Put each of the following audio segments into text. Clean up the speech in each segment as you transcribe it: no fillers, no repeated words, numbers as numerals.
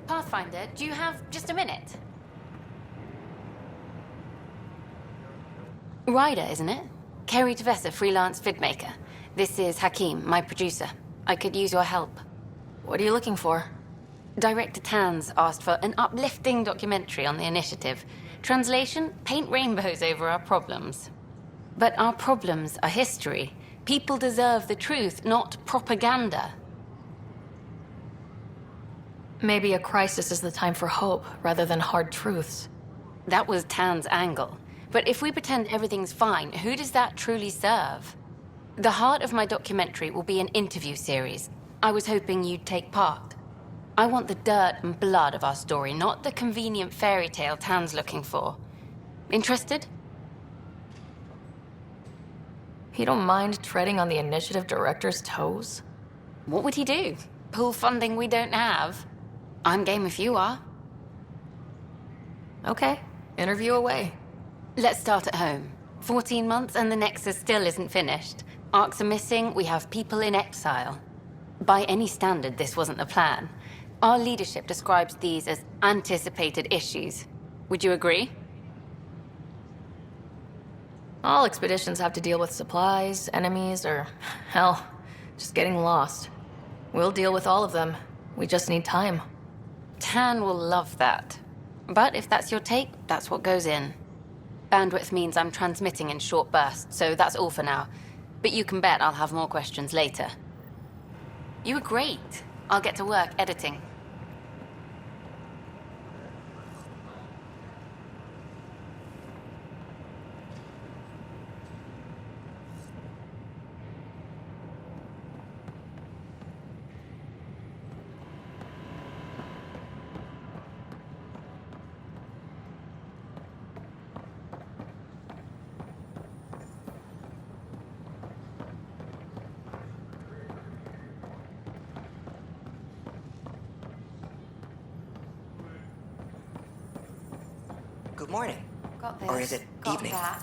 Pathfinder, do you have just a minute? Ryder, isn't it? Kerry Tavessa, freelance vidmaker. This is Hakeem, my producer. I could use your help. What are you looking for? Director Tanz asked for an uplifting documentary on the initiative. Translation, paint rainbows over our problems. But our problems are history. People deserve the truth, not propaganda. Maybe a crisis is the time for hope, rather than hard truths. That was Tan's angle. But if we pretend everything's fine, who does that truly serve? The heart of my documentary will be an interview series. I was hoping you'd take part. I want the dirt and blood of our story, not the convenient fairy tale Tan's looking for. Interested? You don't mind treading on the initiative director's toes? What would he do? Pull funding we don't have? I'm game if you are. Okay, interview away. Let's start at home. 14 months and the Nexus still isn't finished. Arcs are missing, we have people in exile. By any standard, this wasn't the plan. Our leadership describes these as anticipated issues. Would you agree? All expeditions have to deal with supplies, enemies, or, hell, just getting lost. We'll deal with all of them. We just need time. Tan will love that. But if that's your take, that's what goes in. Bandwidth means I'm transmitting in short bursts, so that's all for now. But you can bet I'll have more questions later. You were great. I'll get to work editing. Good morning. Got this. Or is it Got evening? that.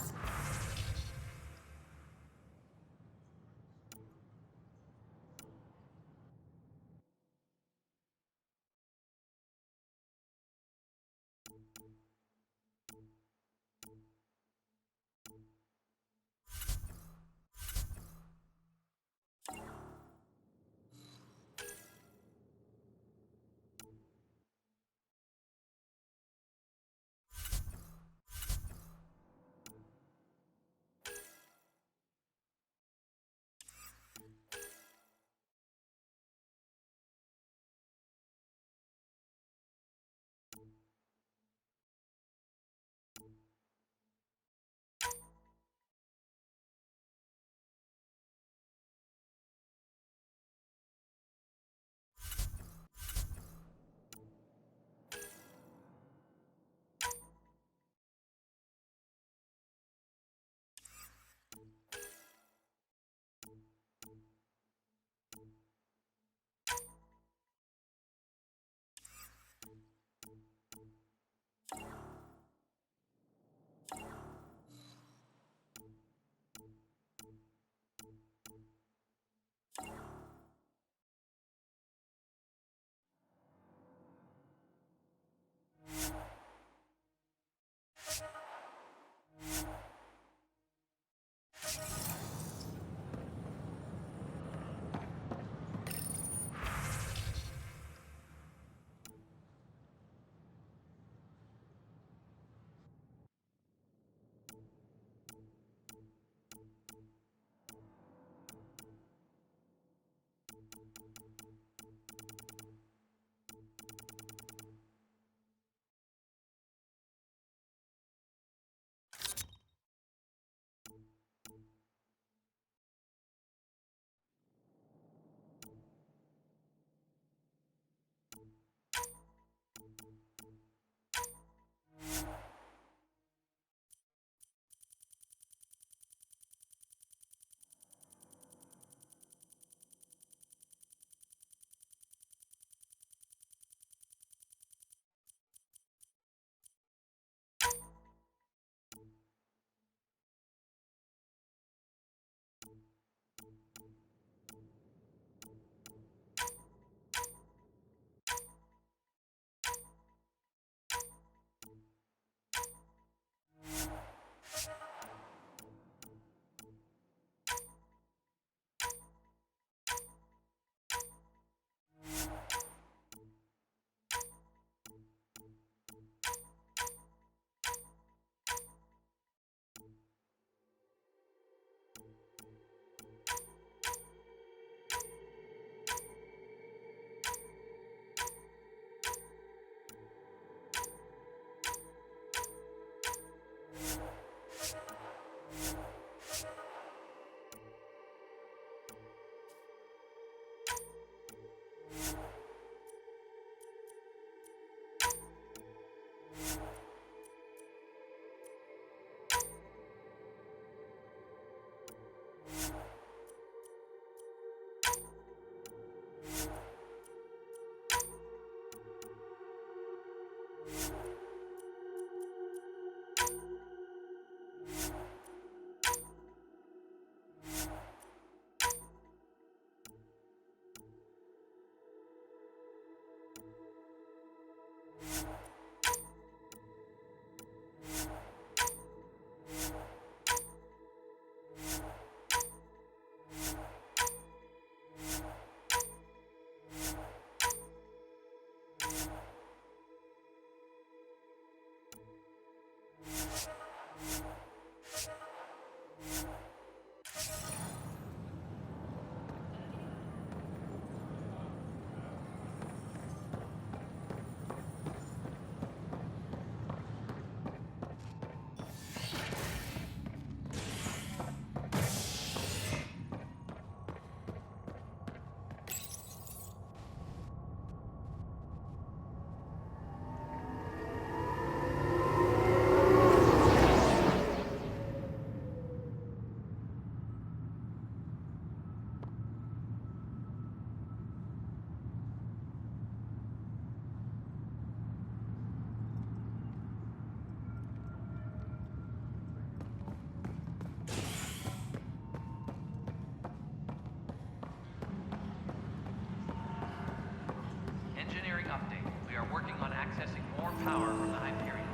working on accessing more power from the Hyperion.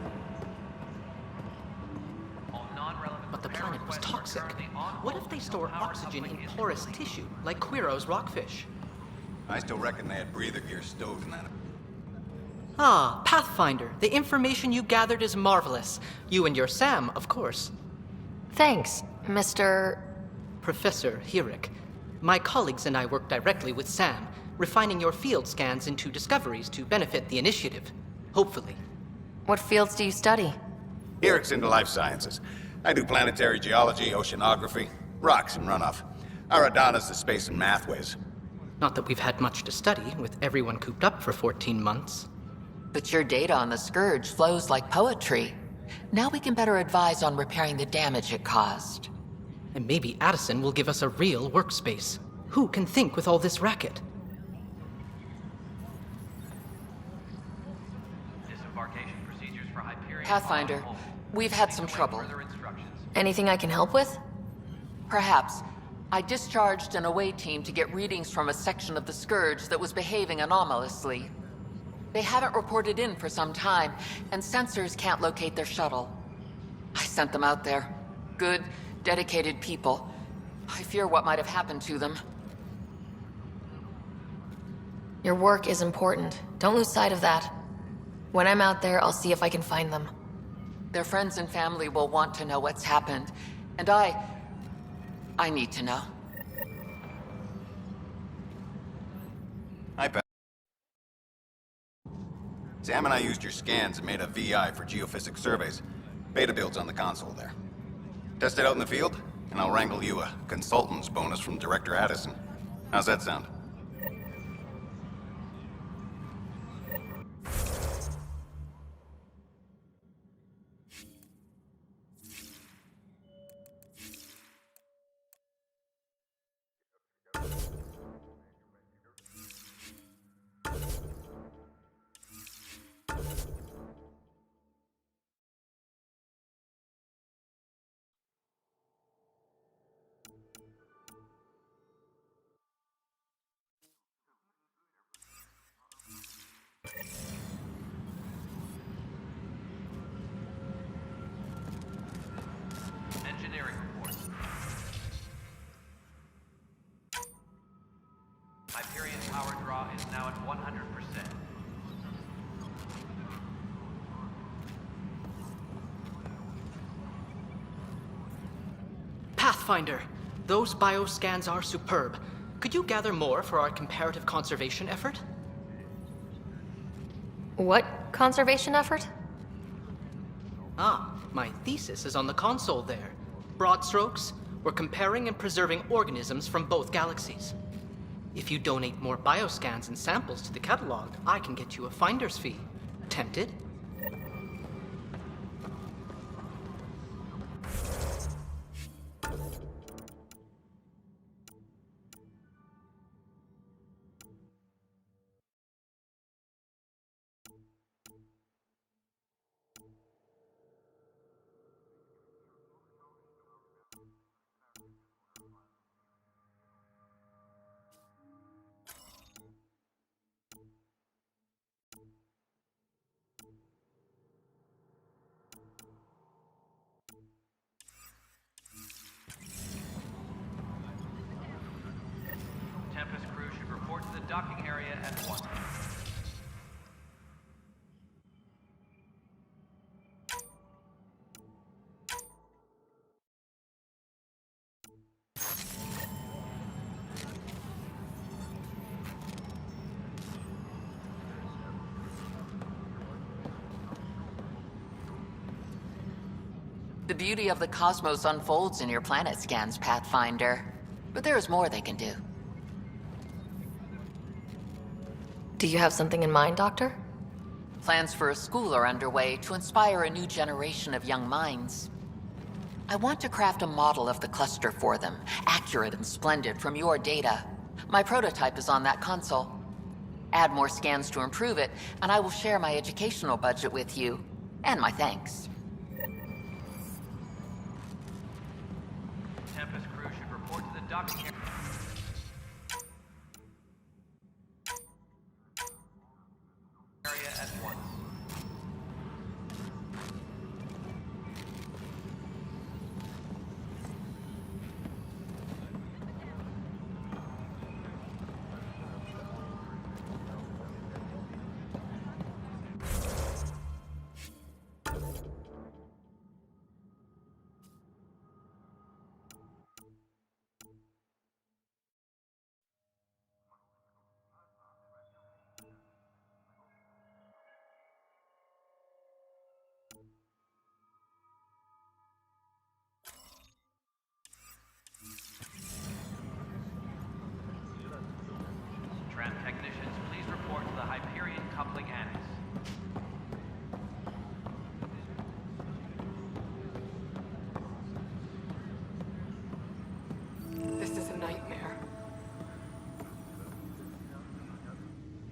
All non-relevant But the repair planet was requests are toxic. currently on What hold if they until store power oxygen in coupling is porous removed. tissue, like Quiro's rockfish? I still reckon they had breather gear stowed in that. Ah, Pathfinder, the information you gathered is marvelous. You and your Sam, of course. Thanks, Mr. Professor Hirik. My colleagues and I work directly with Sam, refining your field scans into discoveries to benefit the initiative. Hopefully. What fields do you study? Eric's into life sciences. I do planetary geology, oceanography, rocks and runoff. Aradana's the space and math whiz. Not that we've had much to study, with everyone cooped up for 14 months. But your data on the Scourge flows like poetry. Now we can better advise on repairing the damage it caused. And maybe Addison will give us a real workspace. Who can think with all this racket? Disembarkation procedures for Hyperion Pathfinder, are on hold. we've had Please some await trouble. further instructions. Anything I can help with? Perhaps. I discharged an away team to get readings from a section of the Scourge that was behaving anomalously. They haven't reported in for some time, and sensors can't locate their shuttle. I sent them out there. Good, dedicated people. I fear what might have happened to them. Your work is important. Don't lose sight of that. When I'm out there, I'll see if I can find them. Their friends and family will want to know what's happened, and I need to know. Hi, Pat. Sam and I used your scans and made a VI for geophysics surveys. Beta builds on the console there. Test it out in the field, and I'll wrangle you a consultant's bonus from Director Addison. How's that sound? Engineering report. Hyperion power draw is now at 100%. Pathfinder, those bioscans are superb. Could you gather more for our comparative conservation effort? What conservation effort? Ah, my thesis is on the console there. Broad strokes, we're comparing and preserving organisms from both galaxies. If you donate more bioscans and samples to the catalog, I can get you a finder's fee. Tempted? Tempest crew should report to the docking area at once. The beauty of the cosmos unfolds in your planet scans, Pathfinder. But there is more they can do. Do you have something in mind, Doctor? Plans for a school are underway to inspire a new generation of young minds. I want to craft a model of the cluster for them, accurate and splendid from your data. My prototype is on that console. Add more scans to improve it, and I will share my educational budget with you, and my thanks. Tempest crew should report to the docking area at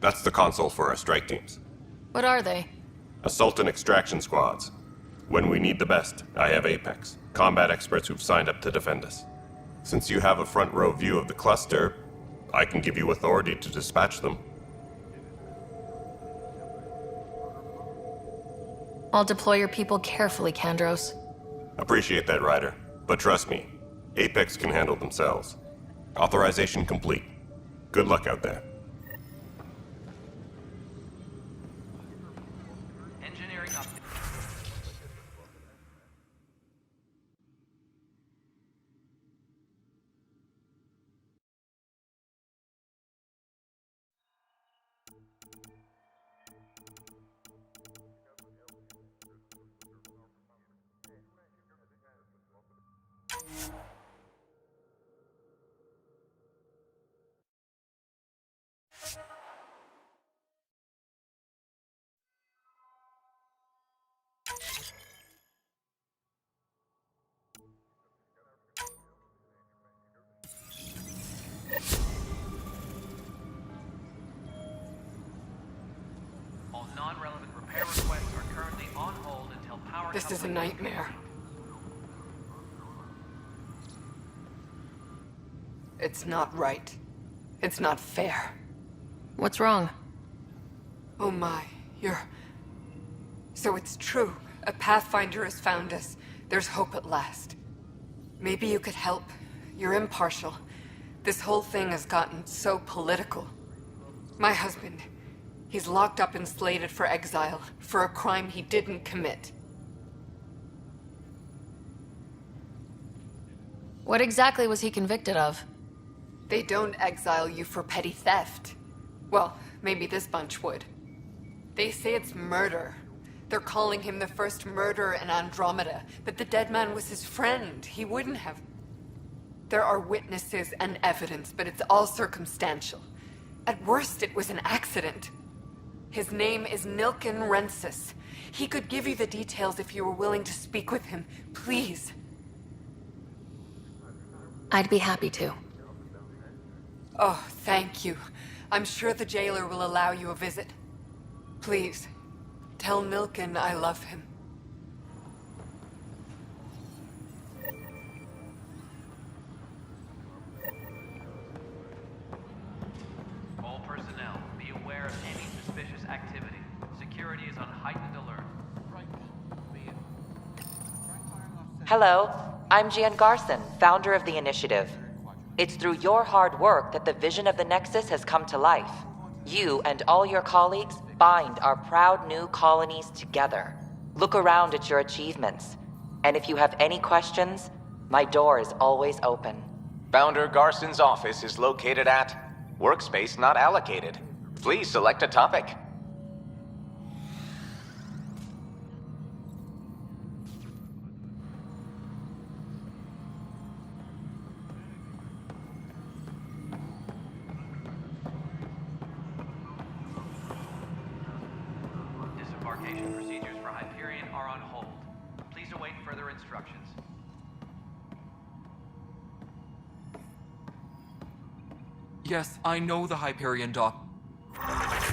That's the console for our strike teams. What are they? Assault and extraction squads. When we need the best, I have Apex, combat experts who've signed up to defend us. Since you have a front row view of the cluster, I can give you authority to dispatch them. I'll deploy your people carefully, Kandros. Appreciate that, Ryder. But trust me, Apex can handle themselves. Authorization complete. Good luck out there. Engineering update. All non-relevant repair requests are currently on hold until power This is a comes- nightmare. It's not right. It's not fair. What's wrong? Oh my, So it's true. A Pathfinder has found us. There's hope at last. Maybe you could help. You're impartial. This whole thing has gotten so political. My husband, he's locked up and slated for exile for a crime he didn't commit. What exactly was he convicted of? They don't exile you for petty theft. Well, maybe this bunch would. They say it's murder. They're calling him the first murderer in Andromeda, but the dead man was his friend. He wouldn't have. There are witnesses and evidence, but it's all circumstantial. At worst, it was an accident. His name is Nilken Rensis. He could give you the details if you were willing to speak with him. Please. I'd be happy to. Oh, thank you. I'm sure the jailer will allow you a visit. Please, tell Nilken I love him. All personnel, be aware of any suspicious activity. Security is on heightened alert. Hello, I'm Gian Garson, founder of the Initiative. It's through your hard work that the vision of the Nexus has come to life. You and all your colleagues bind our proud new colonies together. Look around at your achievements. And if you have any questions, my door is always open. Founder Garson's office is located at Workspace Not Allocated. Please select a topic. Disembarkation procedures for Hyperion are on hold. Please await further instructions. Yes, I know the Hyperion doc.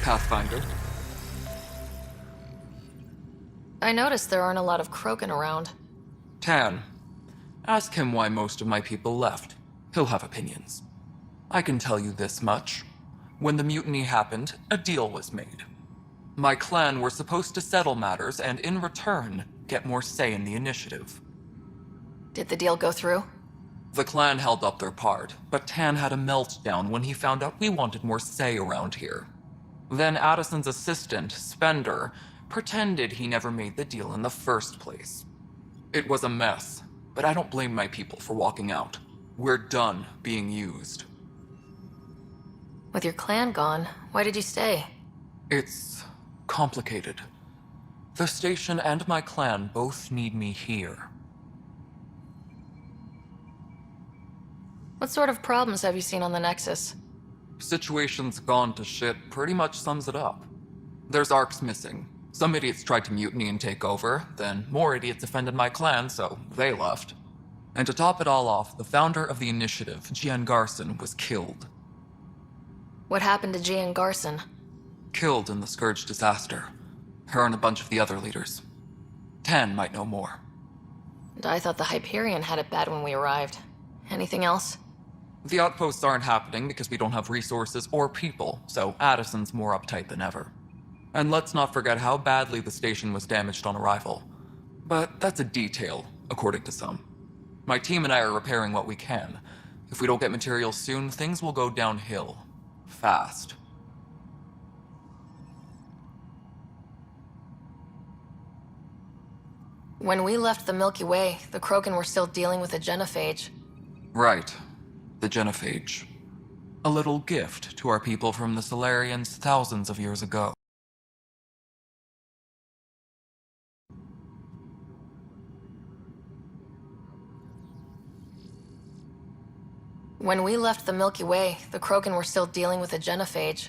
Pathfinder. I noticed there aren't a lot of Krogan around. Tan. Ask him why most of my people left. He'll have opinions. I can tell you this much. When the mutiny happened, a deal was made. My clan were supposed to settle matters and, in return, get more say in the initiative. Did the deal go through? The clan held up their part, but Tan had a meltdown when he found out we wanted more say around here. Then Addison's assistant, Spender, pretended he never made the deal in the first place. It was a mess, but I don't blame my people for walking out. We're done being used. With your clan gone, why did you stay? It's complicated. The station and my clan both need me here. What sort of problems have you seen on the Nexus? Situation's gone to shit pretty much sums it up. There's arcs missing. Some idiots tried to mutiny and take over, then more idiots offended my clan, so they left. And to top it all off, the founder of the initiative, Gian Garson, was killed. What happened to Gian Garson? Killed in the Scourge disaster. Her and a bunch of the other leaders. Tan might know more. And I thought the Hyperion had it bad when we arrived. Anything else? The outposts aren't happening because we don't have resources or people, so Addison's more uptight than ever. And let's not forget how badly the station was damaged on arrival. But that's a detail, according to some. My team and I are repairing what we can. If we don't get materials soon, things will go downhill. Fast. When we left the Milky Way, the Krogan were still dealing with a genophage. Right. The genophage. A little gift to our people from the Solarians thousands of years ago. When we left the Milky Way, the Krogan were still dealing with a genophage.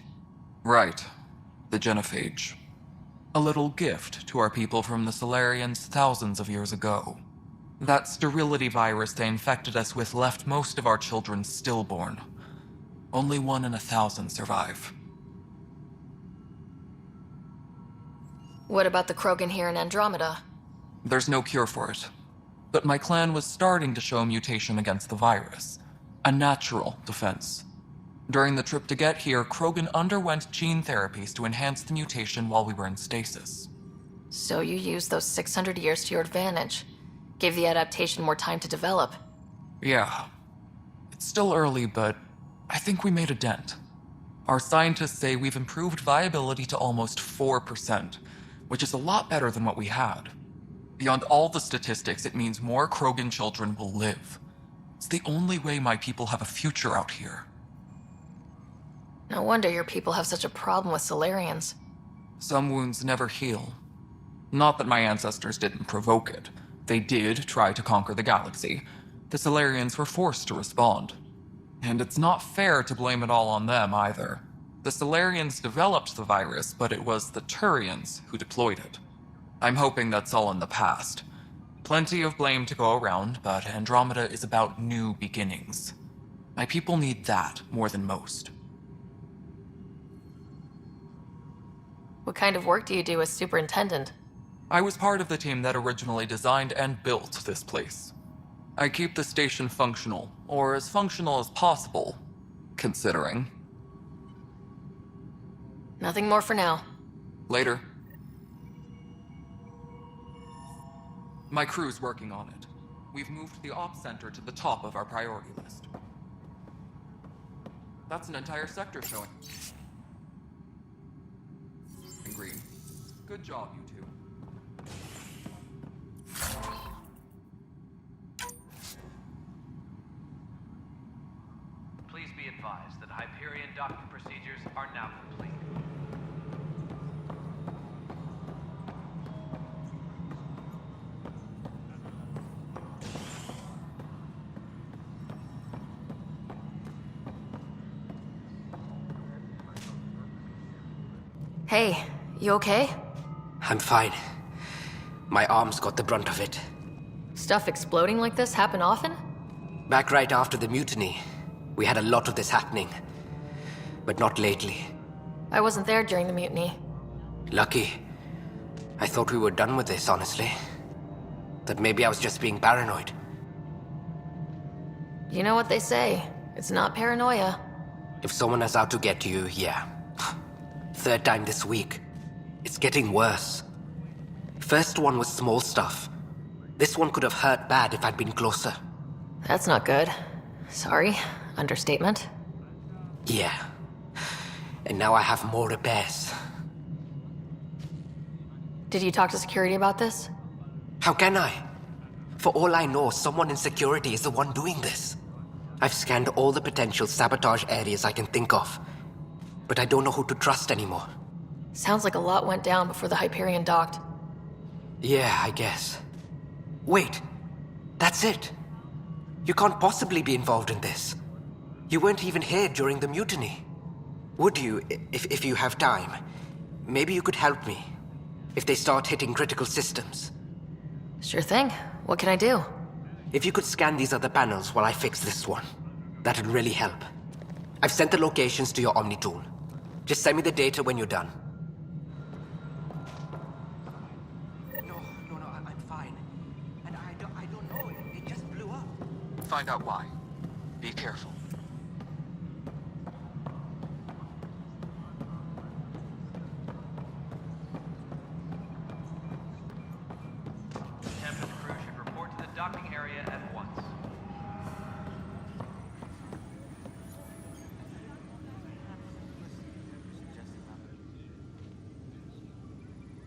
Right. The genophage. A little gift to our people from the Solarians thousands of years ago. That sterility virus they infected us with left most of our children stillborn. Only 1 in 1,000 survive. What about the Krogan here in Andromeda? There's no cure for it. But my clan was starting to show a mutation against the virus. A natural defense. During the trip to get here, Krogan underwent gene therapies to enhance the mutation while we were in stasis. So you used those 600 years to your advantage. Gave the adaptation more time to develop. Yeah. It's still early, but I think we made a dent. Our scientists say we've improved viability to almost 4%, which is a lot better than what we had. Beyond all the statistics, it means more Krogan children will live. It's the only way my people have a future out here. No wonder your people have such a problem with Solarians. Some wounds never heal. Not that my ancestors didn't provoke it. They did try to conquer the galaxy. The Solarians were forced to respond. And it's not fair to blame it all on them either. The Solarians developed the virus, but it was the Turians who deployed it. I'm hoping that's all in the past. Plenty of blame to go around, but Andromeda is about new beginnings. My people need that more than most. What kind of work do you do as superintendent? I was part of the team that originally designed and built this place. I keep the station functional, or as functional as possible, considering. Nothing more for now. Later. My crew's working on it. We've moved the ops center to the top of our priority list. That's an entire sector showing. And green. Good job, you two. Please be advised that Hyperion docking procedures are now complete. Hey, you okay? I'm fine. My arms got the brunt of it. Stuff exploding like this happen often? Back right after the mutiny, we had a lot of this happening. But not lately. I wasn't there during the mutiny. Lucky. I thought we were done with this, honestly. That maybe I was just being paranoid. You know what they say. It's not paranoia. If someone is out to get you, yeah. 3rd time this week. It's getting worse. First one was small stuff. This one could have hurt bad if I'd been closer. That's not good. Sorry. Understatement. Yeah. And now I have more repairs. Did you talk to security about this? How can I? For all I know, someone in security is the one doing this. I've scanned all the potential sabotage areas I can think of. But I don't know who to trust anymore. Sounds like a lot went down before the Hyperion docked. Yeah, I guess. Wait. That's it. You can't possibly be involved in this. You weren't even here during the mutiny. Would you, if you have time? Maybe you could help me. If they start hitting critical systems. Sure thing. What can I do? If you could scan these other panels while I fix this one, that'd really help. I've sent the locations to your Omni tool. Just send me the data when you're done. No, I'm fine. And I don't know, it just blew up. Find out why. Be careful. Tempest crew should report to the docking area at once.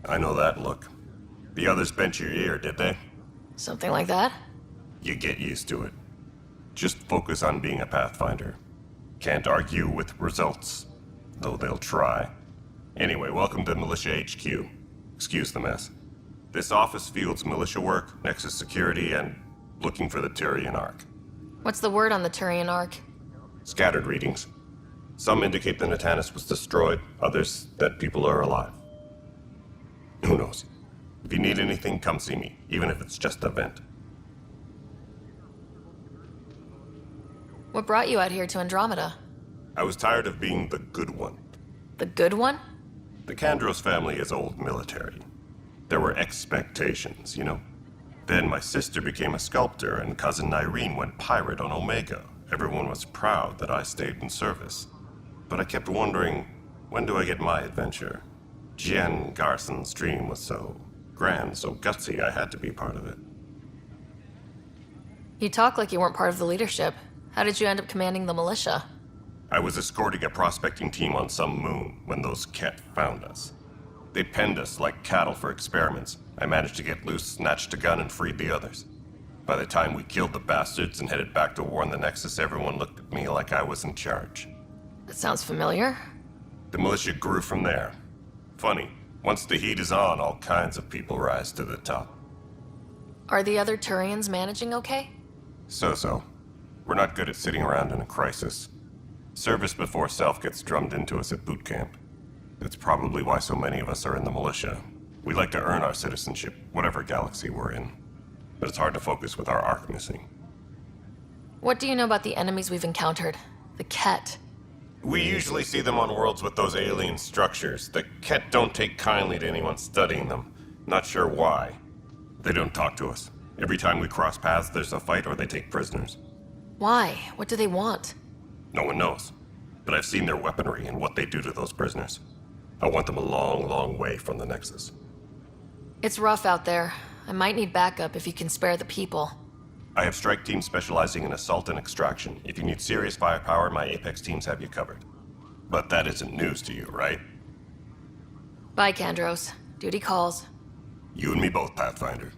I know that look. The others bent your ear, did they? Something like that? You get used to it. Just focus on being a Pathfinder. Can't argue with results, though they'll try. Anyway, welcome to Militia HQ. Excuse the mess. This office fields militia work, Nexus security, and looking for the Turian Ark. What's the word on the Turian Ark? Scattered readings. Some indicate the Natanus was destroyed, others that people are alive. Who knows? If you need anything, come see me, even if it's just a vent. What brought you out here to Andromeda? I was tired of being the good one. The good one? The Kandros family is old military. There were expectations, you know? Then my sister became a sculptor and cousin Irene went pirate on Omega. Everyone was proud that I stayed in service. But I kept wondering, when do I get my adventure? Jian Garson's dream was so grand, so gutsy, I had to be part of it. You talk like you weren't part of the leadership. How did you end up commanding the militia? I was escorting a prospecting team on some moon when those Ket found us. They penned us like cattle for experiments. I managed to get loose, snatched a gun, and freed the others. By the time we killed the bastards and headed back to warn the Nexus, everyone looked at me like I was in charge. That sounds familiar. The militia grew from there. Funny, once the heat is on, all kinds of people rise to the top. Are the other Turians managing okay? So. We're not good at sitting around in a crisis. Service before self gets drummed into us at boot camp. That's probably why so many of us are in the militia. We like to earn our citizenship, whatever galaxy we're in. But it's hard to focus with our arc missing. What do you know about the enemies we've encountered? The Ket. We usually see them on worlds with those alien structures. The Ket don't take kindly to anyone studying them. Not sure why. They don't talk to us. Every time we cross paths, there's a fight or they take prisoners. Why? What do they want? No one knows. But I've seen their weaponry and what they do to those prisoners. I want them a long, long way from the Nexus. It's rough out there. I might need backup if you can spare the people. I have strike teams specializing in assault and extraction. If you need serious firepower, my Apex teams have you covered. But that isn't news to you, right? Bye, Kandros. Duty calls. You and me both, Pathfinder.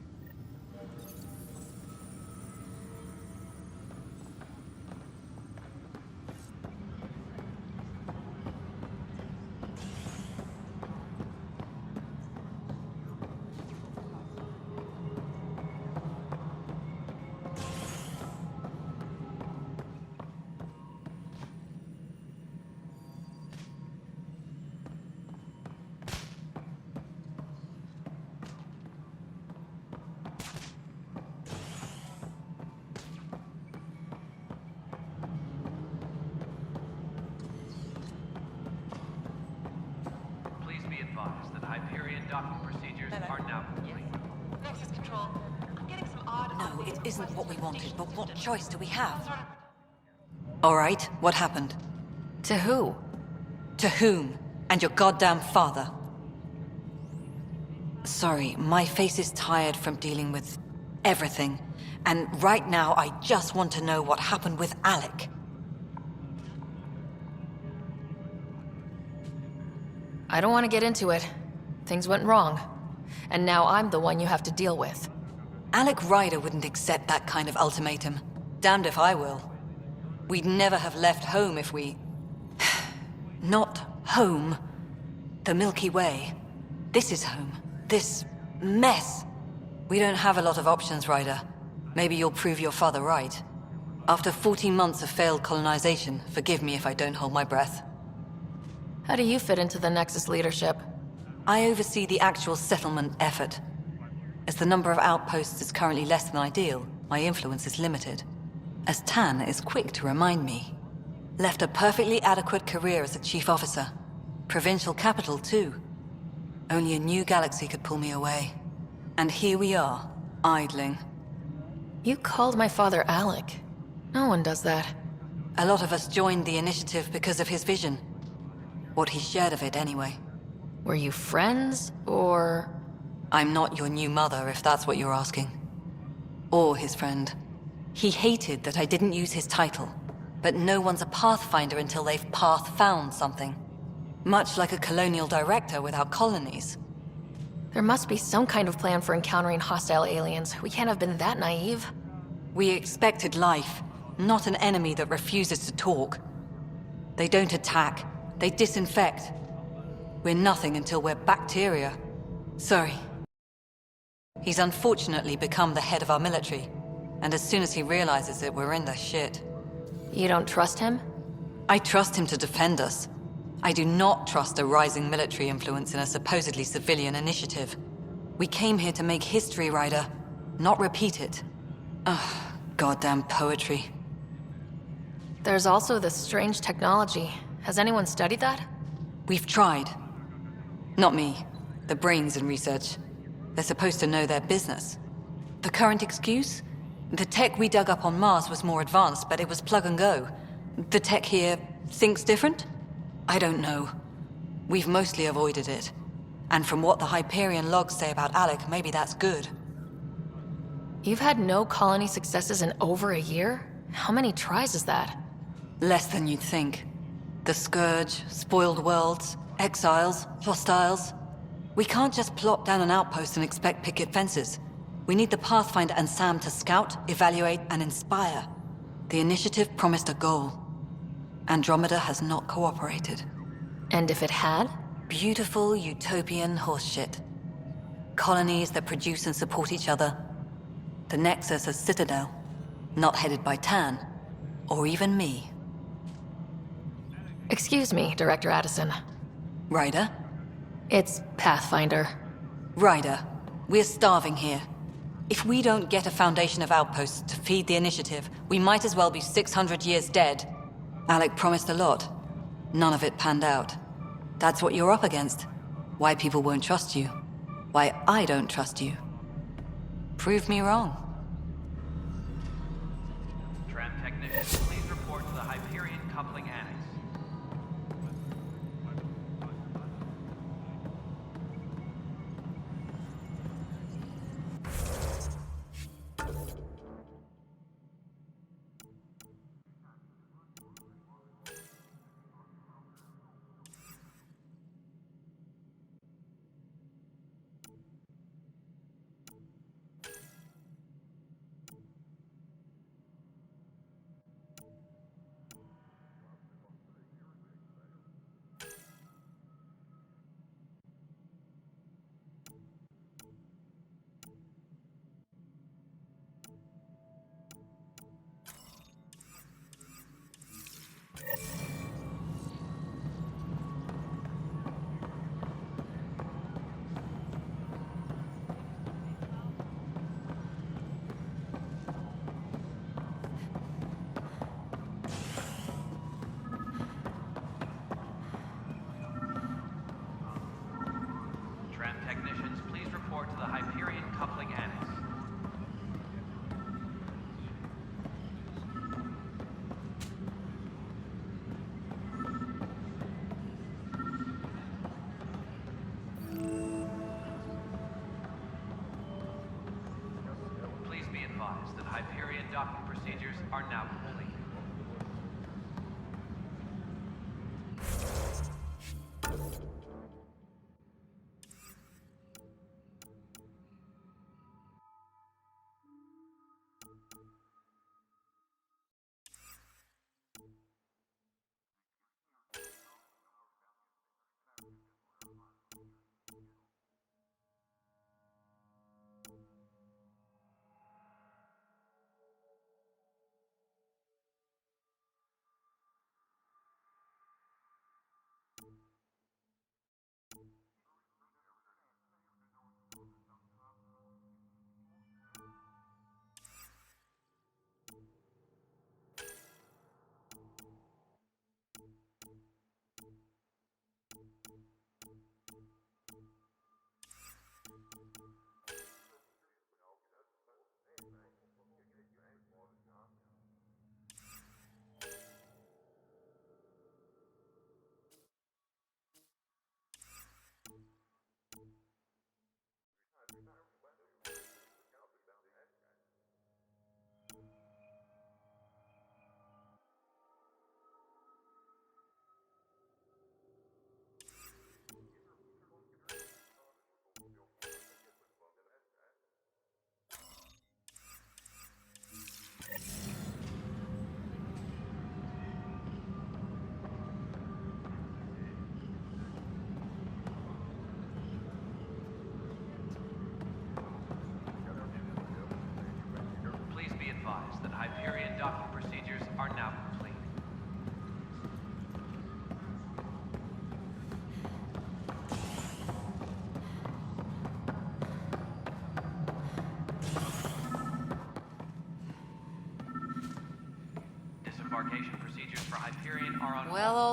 Please be advised that Hyperion docking procedures are now complete. Nexus Control, I'm getting some odd... No, it isn't what we wanted, but what choice do we have? All right, what happened? To who? To whom? And your goddamn father. Sorry, my face is tired from dealing with everything. And right now, I just want to know what happened with Alec. I don't want to get into it. Things went wrong. And now I'm the one you have to deal with. Alec Ryder wouldn't accept that kind of ultimatum. Damned if I will. We'd never have left home if we... Not home. The Milky Way. This is home. This mess. We don't have a lot of options, Ryder. Maybe you'll prove your father right. After 14 months of failed colonization, forgive me if I don't hold my breath. How do you fit into the Nexus leadership? I oversee the actual settlement effort. As the number of outposts is currently less than ideal, my influence is limited. As Tan is quick to remind me. Left a perfectly adequate career as a chief officer. Provincial capital, too. Only a new galaxy could pull me away. And here we are, idling. You called my father Alec. No one does that. A lot of us joined the initiative because of his vision. What he shared of it, anyway. Were you friends, or...? I'm not your new mother, if that's what you're asking. Or his friend. He hated that I didn't use his title. But no one's a pathfinder until they've path-found something. Much like a colonial director without colonies. There must be some kind of plan for encountering hostile aliens. We can't have been that naive. We expected life, not an enemy that refuses to talk. They don't attack, they disinfect. We're nothing until we're bacteria. Sorry. He's unfortunately become the head of our military, and as soon as he realizes it, we're in the shit. You don't trust him? I trust him to defend us. I do not trust a rising military influence in a supposedly civilian initiative. We came here to make history, Ryder, not repeat it. Ugh, goddamn poetry. There's also this strange technology. Has anyone studied that? We've tried. Not me. The brains in research. They're supposed to know their business. The current excuse? The tech we dug up on Mars was more advanced, but it was plug and go. The tech here thinks different? I don't know. We've mostly avoided it. And from what the Hyperion logs say about Alec, maybe that's good. You've had no colony successes in over a year? How many tries is that? Less than you'd think. The Scourge, spoiled worlds, exiles, hostiles. We can't just plop down an outpost and expect picket fences. We need the Pathfinder and Sam to scout, evaluate, and inspire. The initiative promised a goal. Andromeda has not cooperated. And if it had? Beautiful utopian horseshit. Colonies that produce and support each other. The Nexus a citadel, not headed by Tan, or even me. Excuse me, Director Addison. Ryder? It's Pathfinder. Ryder, we're starving here. If we don't get a foundation of outposts to feed the initiative, we might as well be 600 years dead. Alec promised a lot. None of it panned out. That's what you're up against. Why people won't trust you. Why I don't trust you. Prove me wrong. Tram technicians, please report to the Hyperion coupling annex. Tram technicians, please report to the Hyperion coupling annex. Please be advised that Hyperion docking procedures are now complete.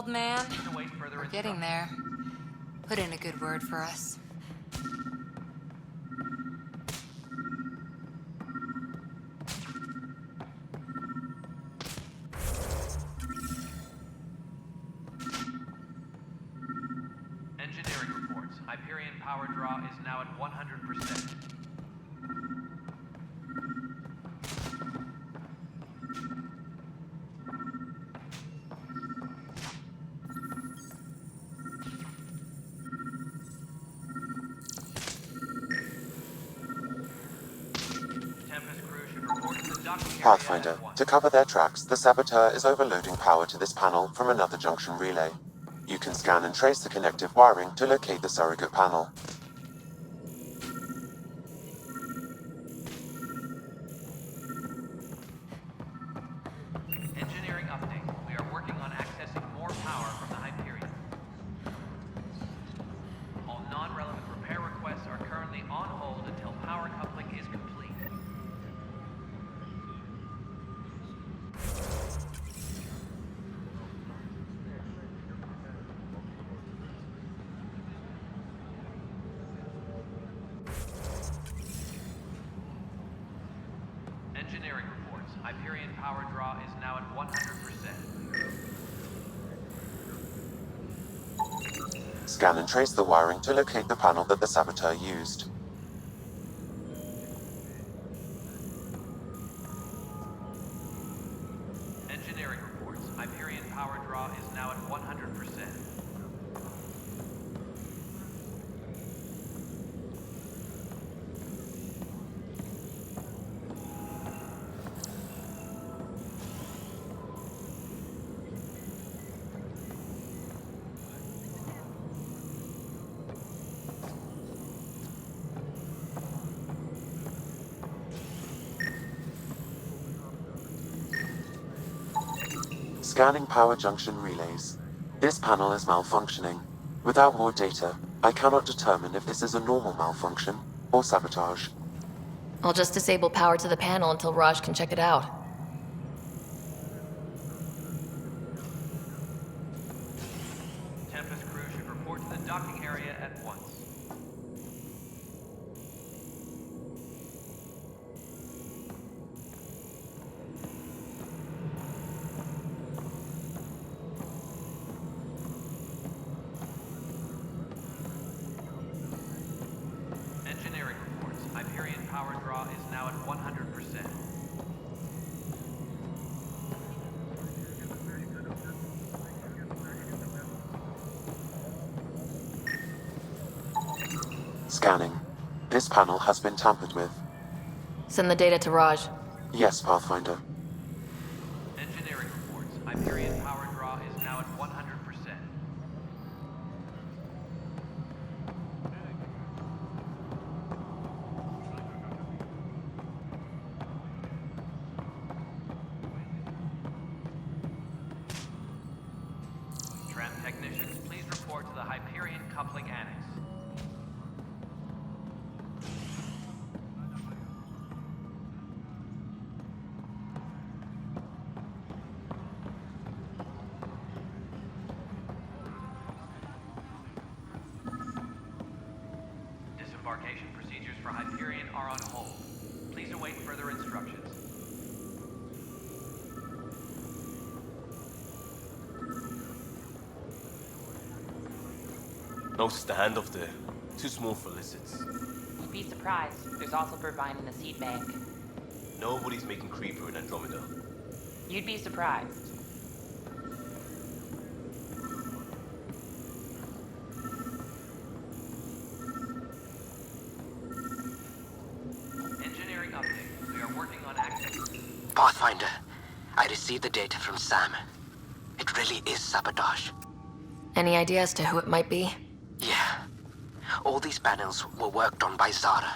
old man. Please await further We're getting there. Put in a good word for us. Engineering reports. Hyperion power draw is now at 100%. Tempest crew should report to the docking area Pathfinder, at once. to cover their tracks, the saboteur is overloading power to this panel from another junction relay. You can scan and trace the connective wiring to locate the surrogate panel. Engineering update. We are working on accessing more power from the Hyperion. All non-relevant repair requests are currently on hold until power coupling is complete. Engineering reports. Hyperion power draw is now at 100%. Scan and trace the wiring to locate the panel that the saboteur used. Engineering reports. Hyperion power draw is now at 100%. Scanning power junction relays. This panel is malfunctioning. Without more data, I cannot determine if this is a normal malfunction or sabotage. I'll just disable power to the panel until Raj can check it out. Tempest crew should report to the docking area at once. Engineering reports. Hyperion power draw is now at 100%. Scanning. This panel has been tampered with. Send the data to Raj. Yes, Pathfinder. Engineering reports. Hyperion power draw is now at 100%. Tram technicians, please report to the Hyperion coupling annex. Disembarkation procedures for Hyperion are on hold. Please await further instructions. No standoff there. Too small for lizards. You'd be surprised. There's also Burbine in the seed bank. Nobody's making creeper in Andromeda. You'd be surprised. Engineering update. We are working on access. Pathfinder, I received the data from Sam. It really is sabotage. Any idea as to who it might be? Yeah. All these panels were worked on by Zara.